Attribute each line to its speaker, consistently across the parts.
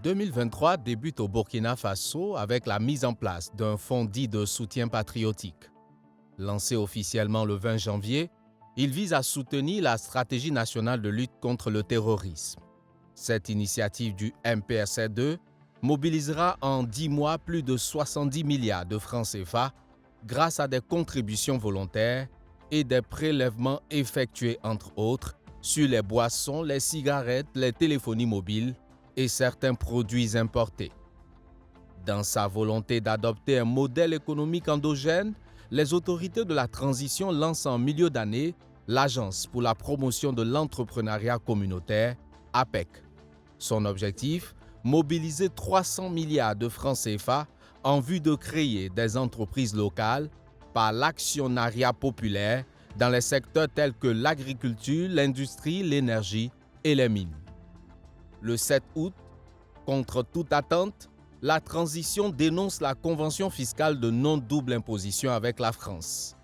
Speaker 1: 2023 débute au Burkina Faso avec la mise en place d'un fonds dit de soutien patriotique. Lancé officiellement le 20 janvier, il vise à soutenir la stratégie nationale de lutte contre le terrorisme. Cette initiative du MPSR2 mobilisera en 10 mois plus de 70 milliards de francs CFA grâce à des contributions volontaires et des prélèvements effectués entre autres sur les boissons, les cigarettes, les téléphonies mobiles et certains produits importés. Dans sa volonté d'adopter un modèle économique endogène, les autorités de la transition lancent en milieu d'année l'Agence pour la promotion de l'entrepreneuriat communautaire, APEC. Son objectif, mobiliser 300 milliards de francs CFA en vue de créer des entreprises locales par l'actionnariat populaire dans les secteurs tels que l'agriculture, l'industrie, l'énergie et les mines. Le 7 août, contre toute attente, la transition dénonce la convention fiscale de non-double imposition avec la France.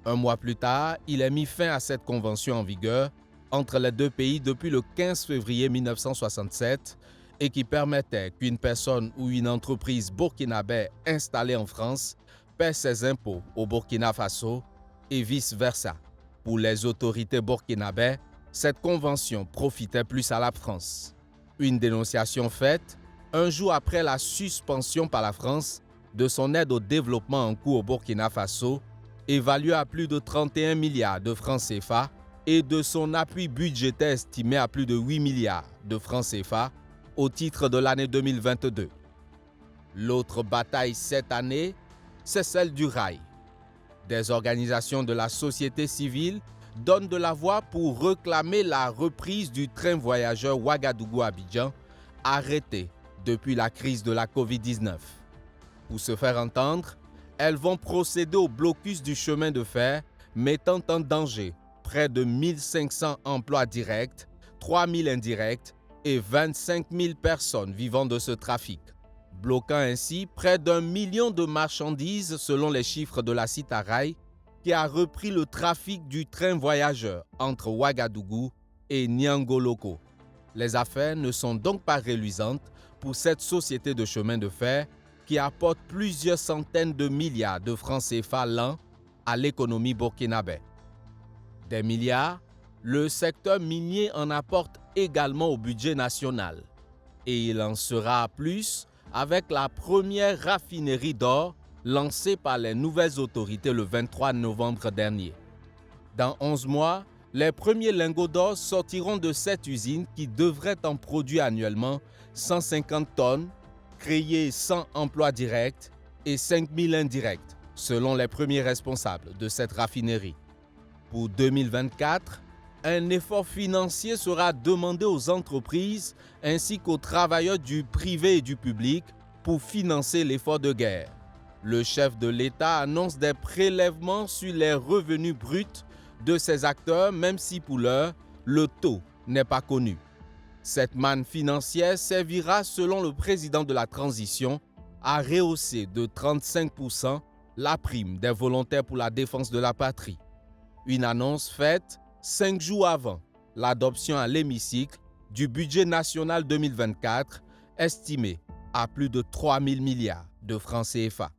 Speaker 1: Un mois plus tard, il est mis fin à cette convention en vigueur entre les deux pays depuis le 15 février 1967 et qui permettait qu'une personne ou une entreprise burkinabé installée en France paie ses impôts au Burkina Faso et vice-versa. Pour les autorités burkinabées, cette convention profitait plus à la France. Une dénonciation faite un jour après la suspension par la France de son aide au développement en cours au Burkina Faso, évaluée à plus de 31 milliards de francs CFA, et de son appui budgétaire estimé à plus de 8 milliards de francs CFA au titre de l'année 2022. L'autre bataille cette année, c'est celle du rail. Des organisations de la société civile donnent de la voix pour réclamer la reprise du train voyageur Ouagadougou-Abidjan, arrêté depuis la crise de la COVID-19. Pour se faire entendre, elles vont procéder au blocus du chemin de fer, mettant en danger près de 1500 emplois directs, 3000 indirects et 25 000 personnes vivant de ce trafic, bloquant ainsi près d'1 million de marchandises selon les chiffres de la Citarail, qui a repris le trafic du train voyageur entre Ouagadougou et Niangoloko. Les affaires ne sont donc pas reluisantes pour cette société de chemin de fer qui apporte plusieurs centaines de milliards de francs CFA l'an à l'économie burkinabé. Des milliards, le secteur minier en apporte également au budget national. Et il en sera plus avec la première raffinerie d'or lancée par les nouvelles autorités le 23 novembre dernier. Dans 11 mois, les premiers lingots d'or sortiront de cette usine qui devrait en produire annuellement 150 tonnes, créer 100 emplois directs et 5000 indirects, selon les premiers responsables de cette raffinerie. Pour 2024, un effort financier sera demandé aux entreprises ainsi qu'aux travailleurs du privé et du public pour financer l'effort de guerre. Le chef de l'État annonce des prélèvements sur les revenus bruts de ces acteurs, même si pour l'heure, le taux n'est pas connu. Cette manne financière servira, selon le président de la transition, à rehausser de 35% la prime des volontaires pour la défense de la patrie. Une annonce faite 5 jours avant l'adoption à l'hémicycle du budget national 2024, estimé à plus de 3 000 milliards de francs CFA.